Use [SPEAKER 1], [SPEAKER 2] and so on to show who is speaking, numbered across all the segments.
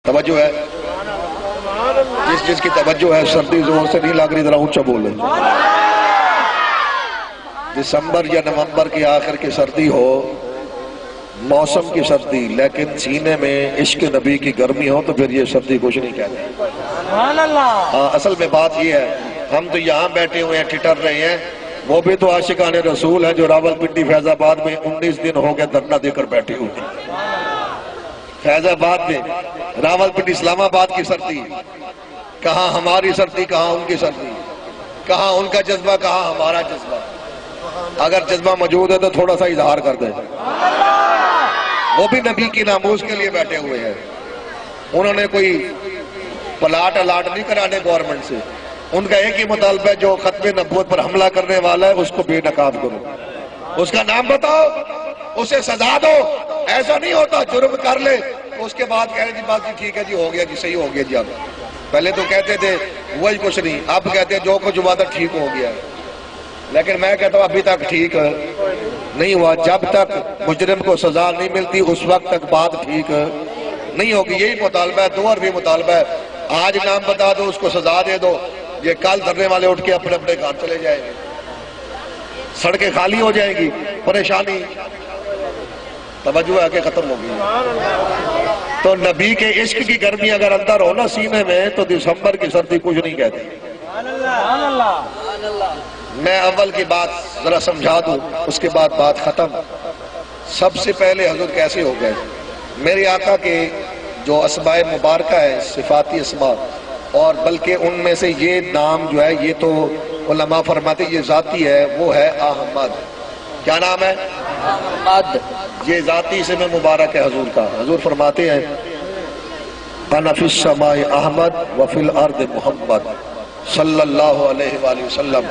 [SPEAKER 1] توجہ ہے؟ جس کی توجہ ہے سردی زور سے نہیں لگ رہی، ذرا اونچا بولیں۔ دسمبر یا نومبر کے آخر کی سردی ہو، موسم کی سردی، لیکن سینے میں عشق نبی کی گرمی ہو تو پھر یہ سردی کچھ نہیں کہتے۔ ہاں، اصل میں بات یہ ہے، ہم تو یہاں بیٹھے ہوئے ہیں، ٹھٹر رہے ہیں، وہ بھی تو عاشقان رسول ہیں جو راولپنڈی فیض آباد میں 19 دن ہو گئے دھرنا دے کر بیٹھے ہوئے ہیں۔ فیض آباد میں، راولپنڈی اسلام آباد کی سردی، کہاں ہماری سردی، کہاں ان کی سردی، کہاں ان کا جذبہ، کہاں ہمارا جذبہ۔ اگر جذبہ موجود ہے تو تھوڑا سا اظہار کر دیں۔ وہ بھی نبی کی ناموس کے لیے بیٹھے ہوئے ہیں، انہوں نے کوئی پلاٹ الاٹ نہیں کرانے گورنمنٹ سے، ان کا ایک ہی مطالبہ ہے، جو ختم نبوت پر حملہ کرنے والا ہے اس کو بے نقاب کرو، اس کا نام بتاؤ، اسے سزا دو۔ ایسا نہیں ہوتا جرم کر لے اس کے بعد کہہ رہے جی بات جی ٹھیک ہے جی، ہو گیا جی، صحیح ہو گیا جی۔ اب پہلے تو کہتے تھے وہی کچھ نہیں، اب کہتے ہیں جو کچھ ہوا تھا ٹھیک ہو گیا، لیکن میں کہتا ہوں ابھی تک ٹھیک نہیں ہوا۔ جب تک مجرم کو سزا نہیں ملتی اس وقت تک بات ٹھیک نہیں ہوگی۔ یہی مطالبہ ہے، دو عربی مطالبہ ہے، آج نام بتا دو، اس کو سزا دے دو، یہ کل دھرنے والے اٹھ کے اپنے اپنے گھر چلے جائیں گے، سڑکیں خالی ہو جائیں گی، پریشانی توجہ ہے کہ ختم ہوگی۔ تو نبی کے عشق کی گرمی اگر اندر ہو نا سینے میں تو دسمبر کی سردی کچھ نہیں کہتی۔ میں اول کی بات ذرا سمجھا دوں، اس کے بعد بات ختم۔ سب سے پہلے حضور کیسے ہو گئے؟ میرے آقا کے جو اسماء مبارکہ ہے، صفاتی اسماء، اور بلکہ ان میں سے یہ نام جو ہے یہ تو علماء فرماتے یہ ذاتی ہے، وہ ہے احمد۔ کیا نام ہے؟ احمد۔ یہ ذاتی اسم مبارک ہے حضور کا۔ حضور فرماتے ہیں انا فی السماء احمد وفی الارض محمد صلی اللہ علیہ وآلہ وسلم۔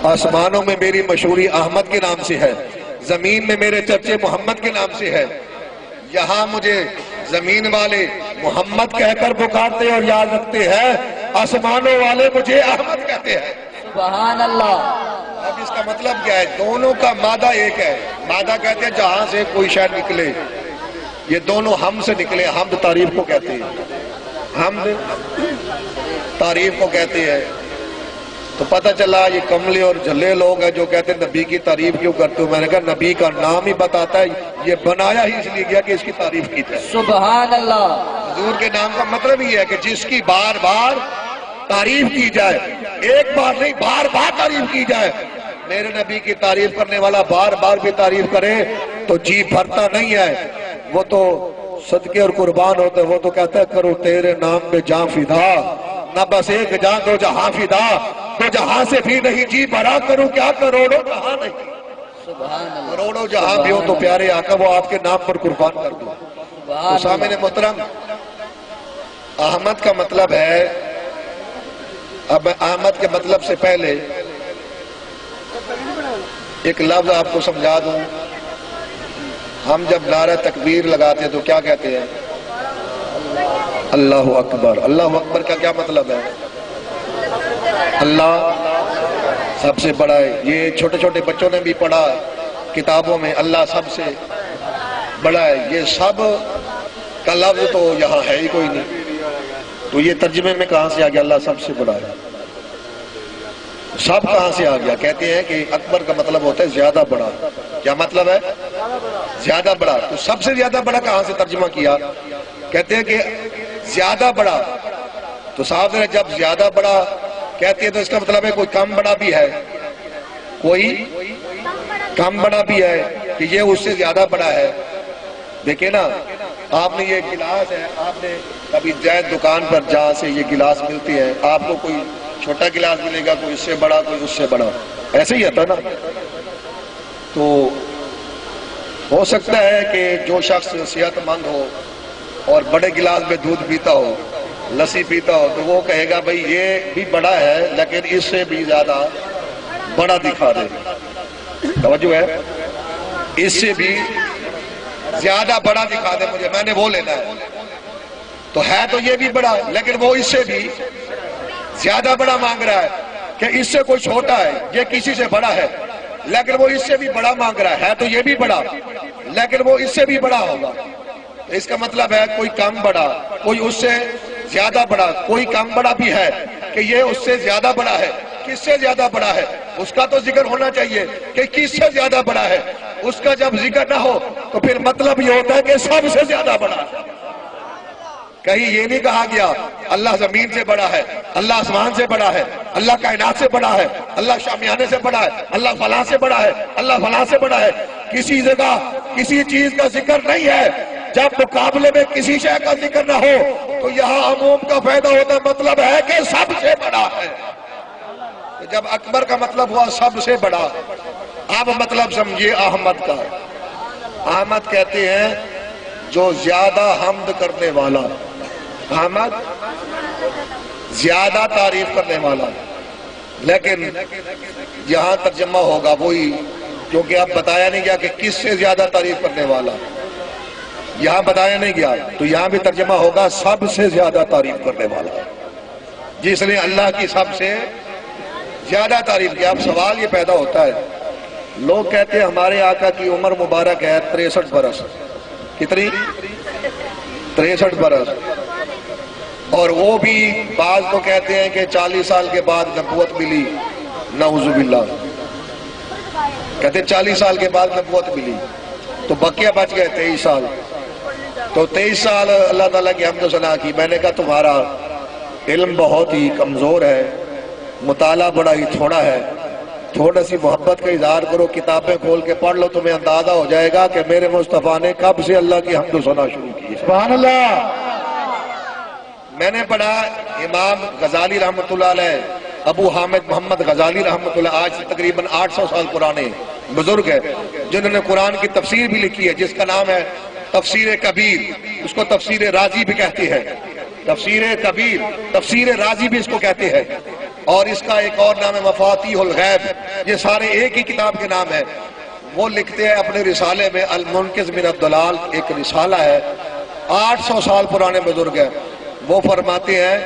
[SPEAKER 1] آسمانوں میں میری مشہوری احمد کے نام سے ہے، زمین میں میرے چرچے محمد کے نام سے ہے۔ یہاں مجھے زمین والے محمد کہہ کر پکارتے اور یاد رکھتے ہیں، آسمانوں والے مجھے احمد کہتے ہیں۔ سبحان اللہ۔ اب اس کا مطلب کیا ہے؟ دونوں کا مادہ ایک ہے۔ مادہ کہتے ہیں جہاں سے کوئی شاید نکلے، یہ دونوں ہم سے نکلے۔ حمد تعریف کو کہتے ہیں، حمد تعریف کو کہتے ہیں۔ تو پتہ چلا یہ کملے اور جھلے لوگ ہیں جو کہتے ہیں نبی کی تعریف کیوں کرتے ہو؟ میں نے کہا نبی کا نام ہی بتاتا ہے، یہ بنایا ہی اس لیے گیا کہ اس کی تعریف کی جائے۔ سبحان اللہ۔ حضور کے نام کا مطلب یہ ہے کہ جس کی بار بار تعریف کی جائے، ایک بار نہیں بار بار تعریف کی جائے۔ میرے نبی کی تعریف کرنے والا بار بار بھی تعریف کرے تو جی بھرتا نہیں ہے، وہ تو صدقے اور قربان ہوتے، وہ تو کہتا ہے کرو تیرے نام پہ جان فدا، نہ بس ایک جان دو جہاں فدا، تو جہاں سے بھی نہیں جی بھرا کروں کیا کروڑوں جہاں نہیں۔ کروڑوں جہاں بھی ہو تو پیارے آقا وہ آپ کے نام پر قربان کر دو۔ تو سامعین محترم، احمد کا مطلب ہے، اب احمد کے مطلب سے پہلے ایک لفظ آپ کو سمجھا دوں۔ ہم جب نعرہ تکبیر لگاتے ہیں تو کیا کہتے ہیں؟ اللہ اکبر۔ اللہ اکبر کا کیا مطلب ہے؟ اللہ سب سے بڑا ہے۔ یہ چھوٹے چھوٹے بچوں نے بھی پڑھا کتابوں میں، اللہ سب سے بڑا ہے۔ یہ سب کا لفظ تو یہاں ہے ہی کوئی نہیں، تو یہ ترجمے میں کہاں سے آ گیا اللہ سب سے بڑا ہے؟ سب کہاں سے آ گیا؟ کہتے ہیں کہ اکبر کا مطلب ہوتا ہے زیادہ بڑا۔ کیا مطلب ہے؟ زیادہ بڑا۔ تو سب سے زیادہ بڑا کہاں سے ترجمہ کیا؟ کہتے ہیں کہ زیادہ بڑا۔ تو صاحب نے جب زیادہ بڑا کہتے ہیں تو اس کا مطلب ہے کوئی کم بڑا بھی ہے، کوئی کم بڑا بھی ہے، کہ یہ اس سے زیادہ بڑا ہے۔ دیکھیں نا، آپ نے یہ گلاس ہے، آپ نے کبھی جائے دکان پر جہاں سے یہ گلاس ملتی ہے، آپ کو کوئی چھوٹا گلاس ملے گا، کوئی اس سے بڑا، کوئی اس سے بڑا، ایسے ہی ہوتا نا۔ تو ہو سکتا ہے کہ جو شخص صحت مند ہو اور بڑے گلاس میں دودھ پیتا ہو، لسی پیتا ہو، تو وہ کہے گا بھئی یہ بھی بڑا ہے لیکن اس سے بھی زیادہ بڑا دکھا دے۔ توجہ ہے؟ اس سے بھی زیادہ بڑا دکھا دے مجھے، میں نے وہ لینا ہے۔ تو ہے تو یہ بھی بڑا لیکن وہ اس سے بھی زیادہ بڑا مانگ رہا ہے، کہ اس سے کوئی چھوٹا ہے، یہ کسی سے بڑا ہے لیکن وہ اس سے بھی بڑا مانگ رہا ہے تو یہ بھی بڑا لیکن وہ اس سے بھی بڑا ہوگا۔ اس کا مطلب ہے کوئی کم بڑا، کوئی اس سے زیادہ بڑا، کوئی کم بڑا بھی ہے کہ یہ اس سے زیادہ بڑا ہے۔ کس سے زیادہ بڑا ہے اس کا تو ذکر ہونا چاہیے کہ کس سے زیادہ بڑا ہے۔ اس کا جب ذکر نہ ہو تو پھر مطلب یہ ہوتا ہے کہ سب سے زیادہ بڑا ہے۔ کہیں یہ نہیں کہا گیا اللہ زمین سے بڑا ہے، اللہ آسمان سے بڑا ہے، اللہ کائنات سے بڑا ہے، اللہ شامیانے سے بڑا ہے، اللہ فلاں سے بڑا ہے، اللہ فلاں سے بڑا ہے۔ کسی جگہ کسی چیز کا ذکر نہیں ہے۔ جب مقابلے میں کسی شے کا ذکر نہ ہو تو یہاں عموم کا فائدہ ہوتا ہے، مطلب ہے کہ سب سے بڑا ہے۔ جب اکبر کا مطلب ہوا سب سے بڑا، اب مطلب سمجھیے احمد کا۔ احمد کہتے ہیں جو زیادہ حمد کرنے والا، احمد زیادہ تعریف کرنے والا۔ لیکن یہاں ترجمہ ہوگا وہی، کیونکہ اب بتایا نہیں گیا کہ کس سے زیادہ تعریف کرنے والا، یہاں بتایا نہیں گیا، تو یہاں بھی ترجمہ ہوگا سب سے زیادہ تعریف کرنے والا، جس نے اللہ کی سب سے زیادہ تعریف کیا۔ اب سوال یہ پیدا ہوتا ہے، لوگ کہتے ہیں ہمارے آقا کی عمر مبارک ہے 63 برس۔ کتنی؟ 63 برس۔ اور وہ بھی بعض تو کہتے ہیں کہ 40 سال کے بعد نبوت ملی، نعوذ باللہ، کہتے ہیں 40 سال کے بعد نبوت ملی، تو بقیہ بچ گئے 23 سال۔ تو 23 سال اللہ تعالیٰ کی حمد و ثنا کی۔ میں نے کہا تمہارا علم بہت ہی کمزور ہے، مطالعہ بڑا ہی تھوڑا ہے، تھوڑا سی محبت کا اظہار کرو، کتابیں کھول کے پڑھ لو، تمہیں اندازہ ہو جائے گا کہ میرے مصطفیٰ نے کب سے اللہ کی حمد و ثنا شروع کی۔
[SPEAKER 2] سبحان اللہ۔
[SPEAKER 1] میں نے پڑھا امام غزالی رحمۃ اللہ علیہ، ابو حامد محمد غزالی رحمۃ اللہ، آج سے تقریباً 800 سال پرانے بزرگ ہے، جنہوں نے قرآن کی تفسیر بھی لکھی ہے، جس کا نام ہے تفسیر کبیر، اس کو تفسیر رازی بھی کہتے ہیں، تفسیر کبیر، تفسیر رازی بھی اس کو کہتے ہیں، اور اس کا ایک اور نام ہے مفاتیح الغیب۔ یہ سارے ایک ہی کتاب کے نام ہے۔ وہ لکھتے ہیں اپنے رسالے میں، المنقذ من الضلال ایک رسالہ ہے، 800 سال پرانے بزرگ ہے۔ وہ فرماتے ہیں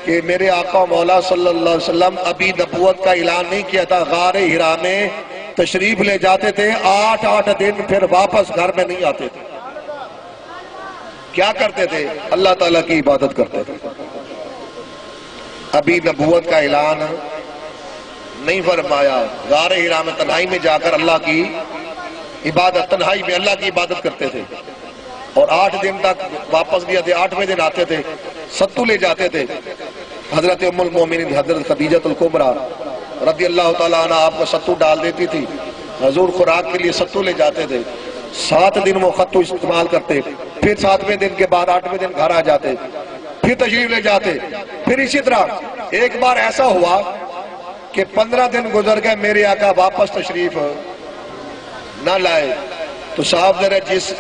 [SPEAKER 1] کہ میرے آقا مولا صلی اللہ علیہ وسلم ابھی نبوت کا اعلان نہیں کیا تھا، غار ہرا میں تشریف لے جاتے تھے 8 دن، پھر واپس گھر میں نہیں آتے تھے۔ کیا کرتے تھے؟ اللہ تعالیٰ کی عبادت کرتے تھے۔ ابھی نبوت کا اعلان نہیں فرمایا، غار ہرا میں تنہائی میں جا کر اللہ کی عبادت، تنہائی میں اللہ کی عبادت کرتے تھے، اور 8 دن تک واپس نہیں آتے، 8ویں دن آتے تھے، ستو لے جاتے تھے۔ حضرت ام المومنین حضرت خدیجۃ الکبریٰ رضی اللہ تعالیٰ عنہ آپ کو ستو ڈال دیتی تھی، حضور خوراک کے لیے ستو لے جاتے تھے، 7 دن وہ ستو استعمال کرتے، پھر 7ویں دن کے بعد 8ویں دن گھر آ جاتے، پھر تشریف لے جاتے۔ پھر اسی طرح ایک بار ایسا ہوا کہ 15 دن گزر گئے، میرے آقا واپس تشریف نہ لائے، تو صاحب ذرا جس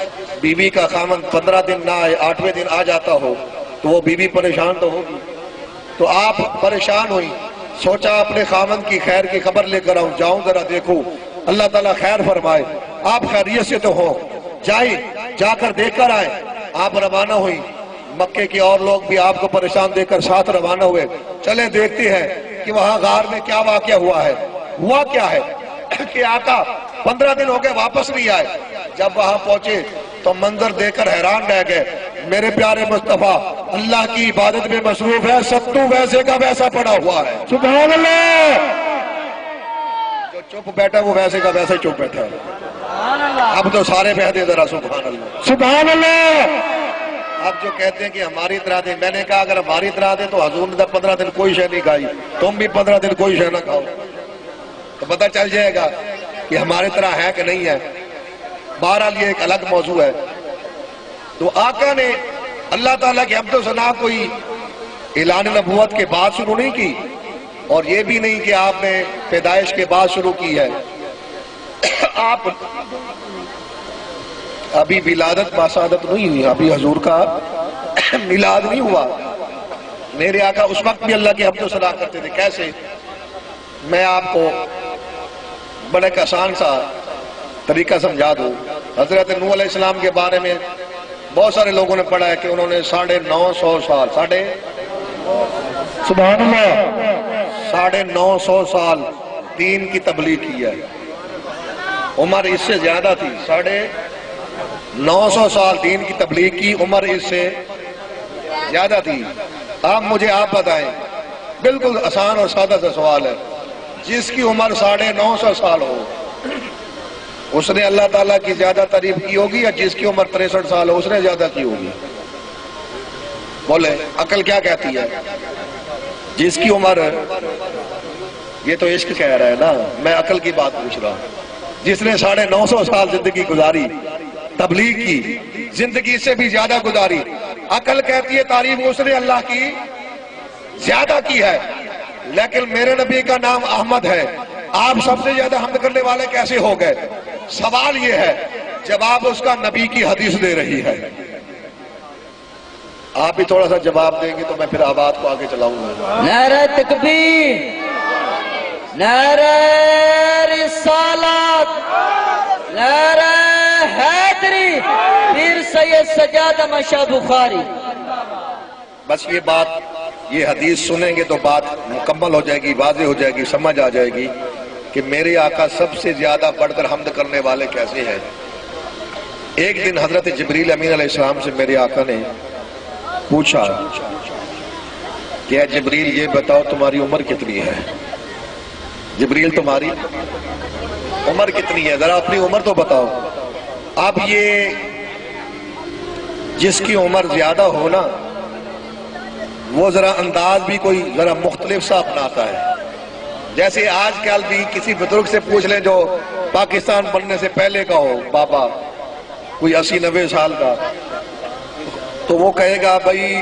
[SPEAKER 1] بیوی کا خامن 15 دن نہ آئے، 8ویں دن آ جاتا ہو تو وہ بیوی پریشان تو ہوگی۔ تو آپ پریشان ہوئی، سوچا اپنے خامن کی خیر کی خبر لے کر آؤں، جاؤں ذرا دیکھوں اللہ تعالیٰ خیر فرمائے، آپ خیریت سے تو ہو، جائیں جا کر دیکھ کر آئے۔ آپ روانہ ہوئی، مکے کے اور لوگ بھی آپ کو پریشان دیکھ کر ساتھ روانہ ہوئے، چلے دیکھتے ہیں کہ وہاں غار میں کیا واقعہ ہوا ہے۔ ہوا کیا ہے کہ آقا 15 دن ہو گئے واپس نہیں آئے۔ جب وہاں پہنچے تو منظر دیکھ کر حیران رہ گئے، میرے پیارے مصطفیٰ اللہ کی عبادت میں مصروف ہے، ستو ویسے کا ویسا پڑا ہوا ہے۔
[SPEAKER 2] سبحان اللہ۔
[SPEAKER 1] جو چپ بیٹھا وہ ویسے کا ویسے چپ بیٹھا ہے۔ اب تو سارے بیٹھے ذرا سبحان اللہ،
[SPEAKER 2] سبحان اللہ۔
[SPEAKER 1] اب جو کہتے ہیں کہ ہماری طرح دے، میں نے کہا اگر ہماری طرح دے تو حضور نے 15 دن کوئی شے نہیں کھائی، تم بھی 15 دن کوئی شے نہ کھاؤ، تو پتہ چل جائے گا کہ ہماری طرح ہے کہ نہیں ہے۔ بہرحال یہ ایک الگ موضوع ہے۔ تو آقا نے اللہ تعالیٰ کی حمد و ثنا کوئی اعلان نبوت کے بعد شروع نہیں کی، اور یہ بھی نہیں کہ آپ نے پیدائش کے بعد شروع کی ہے۔ آپ ابھی ولادت باسعادت نہیں ہوئی، ابھی حضور کا میلاد نہیں ہوا۔ میرے آقا اس وقت بھی اللہ کی حمد و ثنا کرتے تھے۔ کیسے؟ میں آپ کو بڑا ایک آسان سا طریقہ سمجھا دوں۔ حضرت نوح علیہ السلام کے بارے میں بہت سارے لوگوں نے پڑھا ہے کہ انہوں نے 950 سال،
[SPEAKER 2] سبحان اللہ،
[SPEAKER 1] 950 سال دین کی تبلیغ کی ہے۔ عمر اس سے زیادہ تھی، 900 سال دین کی تبلیغ کی، عمر اس سے زیادہ تھی۔ اب مجھے آپ بتائیں، بالکل آسان اور سادہ سا سوال ہے، جس کی عمر 950 سال ہو اس نے اللہ تعالیٰ کی زیادہ تعریف کی ہوگی یا جس کی عمر 63 سال ہو اس نے زیادہ کی ہوگی؟ بولے عقل کیا کہتی ہے؟ جس کی عمر، یہ تو عشق کہہ رہا ہے نا، میں عقل کی بات پوچھ رہا ہوں۔ جس نے 950 سال زندگی گزاری، تبلیغ کی، زندگی سے بھی زیادہ گزاری، عقل کہتی ہے تعریف اس نے اللہ کی زیادہ کی ہے۔ لیکن میرے نبی کا نام احمد ہے، آپ سب سے زیادہ حمد کرنے والے کیسے ہو گئے؟ سوال یہ ہے، جواب اس کا نبی کی حدیث دے رہی ہے۔ آپ بھی تھوڑا سا جواب دیں گے تو میں پھر آواز کو آگے چلاؤں گا۔
[SPEAKER 3] نعرہ تکبیر، نعرہ رسالت، نعرہ حیدری، پیر سید سجاد احمد شاہ بخاری۔
[SPEAKER 1] بس یہ بات، یہ حدیث سنیں گے تو بات مکمل ہو جائے گی، واضح ہو جائے گی، سمجھ آ جائے گی کہ میرے آقا سب سے زیادہ بڑھ کر حمد کرنے والے کیسے ہیں۔ ایک دن حضرت جبریل امین علیہ السلام سے میرے آقا نے پوچھا کہ اے جبریل یہ بتاؤ تمہاری عمر کتنی ہے؟ جبریل تمہاری عمر کتنی ہے؟ ذرا اپنی عمر تو بتاؤ۔ اب یہ جس کی عمر زیادہ ہو نا، وہ ذرا انداز بھی کوئی ذرا مختلف سا اپناتا ہے۔ جیسے آج کل بھی کسی بزرگ سے پوچھ لیں جو پاکستان بننے سے پہلے کا ہو، بابا کوئی 80-90 سال کا، تو وہ کہے گا بھائی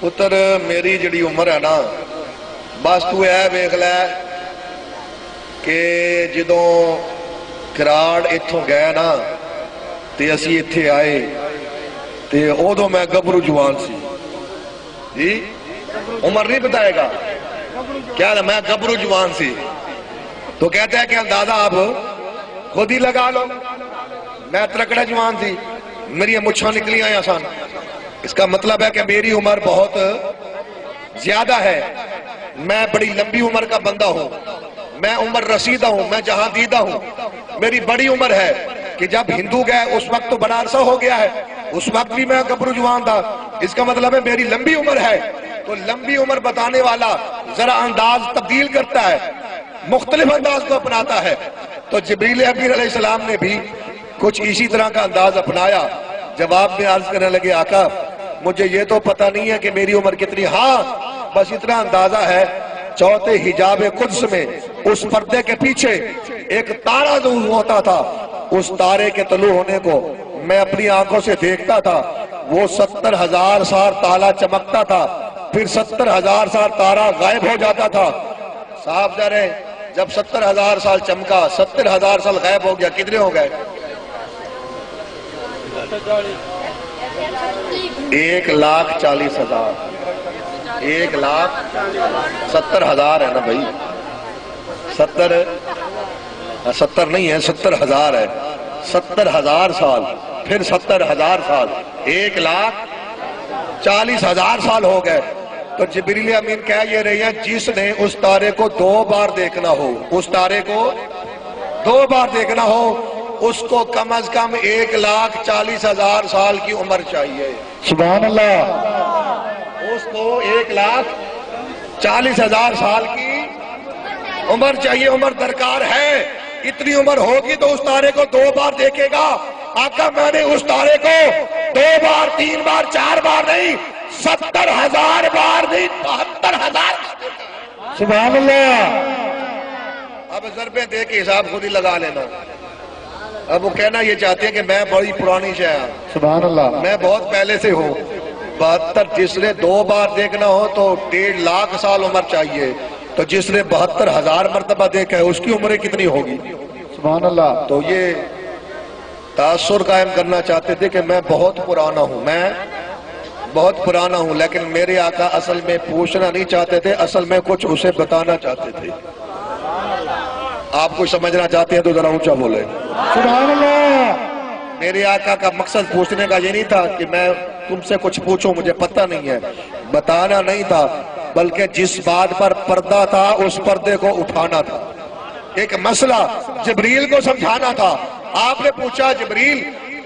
[SPEAKER 1] پتر میری جڑی عمر ہے نا، بس تو ہے ویکھ لے کہ جدوں کراڑ اتھوں گئے نا تے اسی اتھے آئے تے ادوں میں گبرو جوان سی۔ جی عمر نہیں بتائے گا، کیا میں گبرو جوان سی، تو کہتا ہے کہ اندازہ آپ خود ہی لگا لو، میں ترکڑا جوان تھی، میری مچھاں نکلی آئیں آسان۔ اس کا مطلب ہے کہ میری عمر بہت زیادہ ہے، میں بڑی لمبی عمر کا بندہ ہوں، میں عمر رسیدہ ہوں، میں جہاں دیدہ ہوں، میری بڑی عمر ہے کہ جب ہندو گئے اس وقت تو بڑا عرصہ ہو گیا ہے، اس وقت بھی میں گبرو جوان تھا۔ اس کا مطلب ہے میری لمبی عمر ہے۔ تو لمبی عمر بتانے والا ذرا انداز تبدیل کرتا ہے، مختلف انداز کو اپناتا ہے۔ تو جبریل امین علیہ السلام نے بھی کچھ اسی طرح کا انداز اپنایا۔ جواب میں عرض کرنے لگے آقا مجھے یہ تو پتہ نہیں ہے کہ میری عمر کتنی، ہاں بس اتنا اندازہ ہے چوتھے حجاب قدس میں اس پردے کے پیچھے ایک تارا ظہور ہوتا تھا، اس تارے کے طلوع ہونے کو میں اپنی آنکھوں سے دیکھتا تھا، وہ 70,000 سال تالا چمکتا تھا، پھر 70,000 سال تارا غائب ہو جاتا تھا۔ صاحب جا رہے جب 70,000 سال چمکا 70,000 سال غائب ہو گیا، کتنے ہو گئے؟ 1,40,000۔ 1,70,000 ہے نا بھائی، 70 نہیں ہے، 70,000 ہے۔ 70,000 سال پھر 70,000 سال، 1,40,000 سال ہو گئے۔ تو جبریل امین کہہ یہ رہی ہیں جس نے اس تارے کو 2 بار دیکھنا ہو، اس تارے کو 2 بار دیکھنا ہو، اس کو کم از کم 1,40,000 سال کی عمر چاہیے۔
[SPEAKER 2] سبحان اللہ۔
[SPEAKER 1] اس کو 1,40,000 سال کی عمر چاہیے، عمر درکار ہے۔ اتنی عمر ہوگی تو اس تارے کو 2 بار دیکھے گا۔ آقا میں نے اس تارے کو 2 بار 3 بار 4 بار نہیں، 70,000 بار نہیں، 72,000۔
[SPEAKER 2] سبحان اللہ۔
[SPEAKER 1] اب ضربیں دے کے حساب خود ہی لگا لینا۔ اب وہ کہنا یہ چاہتے ہیں کہ میں بڑی پرانی شے ہوں،
[SPEAKER 2] سبحان اللہ۔
[SPEAKER 1] میں بہت پہلے سے ہوں۔ 72 جس نے 2 بار دیکھنا ہو تو 1.5 لاکھ سال عمر چاہیے، تو جس نے 72,000 مرتبہ دیکھا ہے اس کی عمریں کتنی ہوگی؟
[SPEAKER 2] سبحان اللہ۔
[SPEAKER 1] تو یہ تاثر قائم کرنا چاہتے تھے کہ میں بہت پرانا ہوں، میں بہت پرانا ہوں، لیکن میرے آقا اصل میں پوچھنا نہیں چاہتے تھے، اصل میں کچھ اسے بتانا چاہتے تھے۔ آپ کچھ سمجھنا چاہتے ہیں تو ذرا اونچا بولے۔
[SPEAKER 2] سبحان اللہ۔
[SPEAKER 1] میرے آقا کا مقصد پوچھنے کا یہ نہیں تھا کہ میں تم سے کچھ پوچھوں مجھے پتہ نہیں ہے، بتانا نہیں تھا، بلکہ جس بات پر پردہ تھا اس پردے کو اٹھانا تھا۔ ایک مسئلہ جبریل کو سمجھانا تھا۔ آپ نے پوچھا جبریل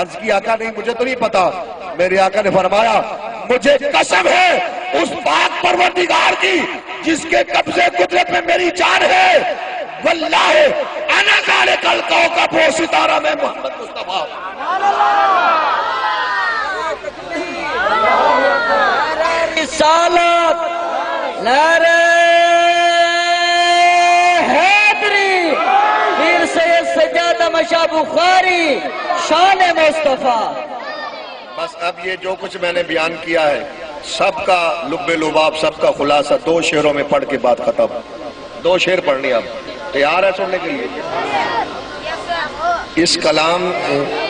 [SPEAKER 1] عرض کی آقا نہیں مجھے تو نہیں پتا. میرے آقا نے فرمایا مجھے قسم ہے اس پاک پروردگار کی جس کے قبضے قدرت میں میری جان ہے، واللہ انا ذالک الکوکب، وہ ستارہ میں محمد مصطفیٰ.
[SPEAKER 3] رسالت، نعرہ حیدری، پیر سید سجادہ مشاہ بخاری، شان مصطفیٰ.
[SPEAKER 1] بس اب یہ جو کچھ میں نے بیان کیا ہے سب کا لب لباب، سب کا خلاصہ 2 شعروں میں پڑھ کے بات ختم. 2 شعر پڑھنی. اب تیار ہے سننے کے لیے؟ اس کلام،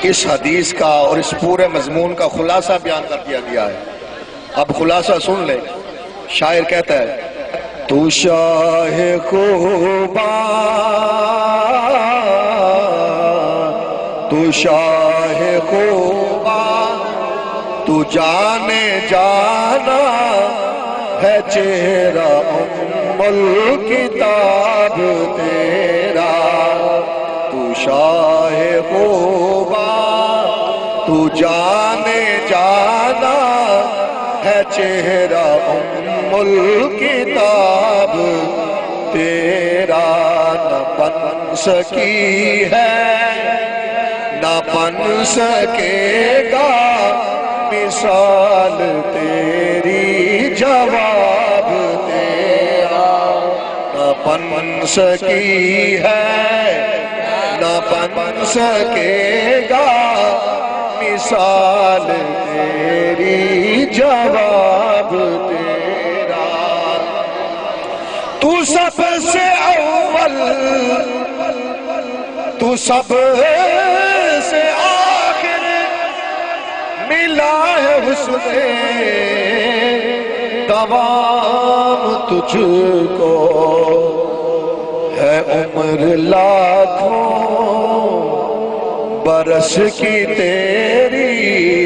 [SPEAKER 1] اس حدیث کا اور اس پورے مضمون کا خلاصہ بیان کر دیا گیا ہے. اب خلاصہ سن لیں. شاعر کہتا ہے تو شاہ خوباں، تو شاہ خوباں، تو جانے جانا ہے چہرہ ام الکتاب تیرا. تو شاہ خوباں، تو جانے جانا ہے چہرہ ام الکتاب تیرا. نہ بن سکی ہے نہ بن سکے گا مثال تیری، جواب تیرا. نہ بن سکی ہے نہ بن سکے گا مثال تیری، جواب تیرا. تو سب سے اول، تو سب سے آخر، ملا ہے حسن دوام تجھ کو. ہے عمر لاکھوں برس کی تیری،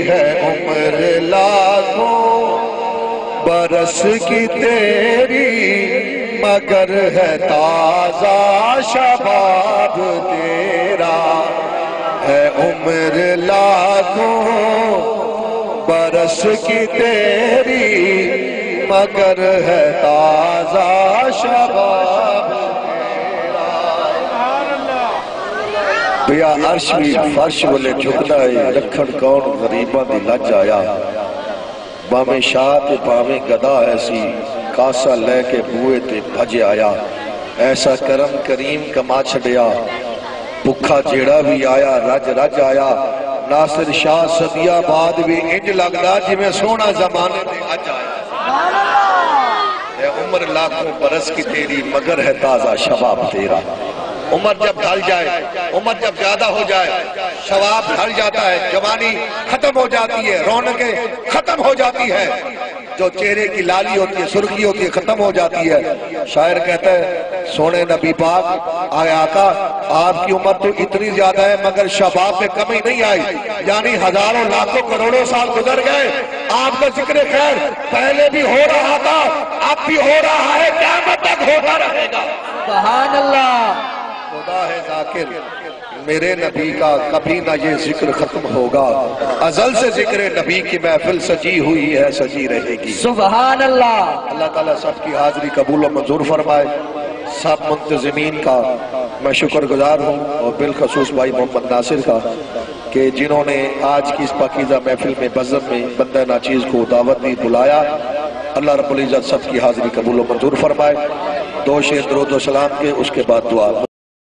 [SPEAKER 1] ہے عمر لاکھوں برس کی تیری، مگر ہے تازہ شباب تیرا. ہے عمر لاکھوں برس کی تیری، مگر ہے تازہ شباب تیرا. بیا عرش بھی فرش والے جھکدا ہے، رکھن کون غریباں دی لج آیا. باویں شاہ تے باویں گدا ایسی، کاسا لے کے بوئے تے بھج آیا. ایسا کرم کریم کما چھڑیا، بکھا جیڑا بھی آیا رج رج آیا. ناصر شاہ صدیہ بعد بھی انج لگدا جی میں سونا زمانے تے اج آیا. اے عمر لاکھوں برس کی تیری، مگر ہے تازہ شباب تیرا. عمر جب ڈھل جائے، عمر جب زیادہ ہو جائے، شباب ڈھل جاتا ہے، جوانی ختم ہو جاتی ہے، رونقیں ختم ہو جاتی ہے، جو چہرے کی لالی ہوتی ہے، سرخی ہوتی ہے، ختم ہو جاتی ہے. شاعر کہتا ہے سونے نبی پاک آئے آقا آپ کی عمر تو اتنی زیادہ ہے مگر شباب میں کمی نہیں آئی. یعنی ہزاروں لاکھوں کروڑوں سال گزر گئے، آپ کا ذکر خیر پہلے بھی ہو رہا تھا، اب بھی ہو رہا ہے، قیامت تک ہوتا رہے گا.
[SPEAKER 3] سبحان اللہ.
[SPEAKER 1] خدا ہے ذاکر میرے نبی کا، کبھی نہ یہ ذکر ختم ہوگا. ازل سے ذکر نبی کی محفل سجی ہوئی ہے، سجی رہے گی.
[SPEAKER 3] سبحان اللہ.
[SPEAKER 1] اللہ تعالیٰ سب کی حاضری قبول و منظور فرمائے. سب منتظمین کا میں شکر گزار ہوں، اور بالخصوص بھائی محمد ناصر کا کہ جنہوں نے آج کی اس پاکیزہ محفل میں بزم میں بندہ ناچیز کو دعوت دی، بلایا. اللہ رب العزت سب کی حاضری قبول و منظور فرمائے. 2 شعر درود و سلام کے، اس کے بعد دعا.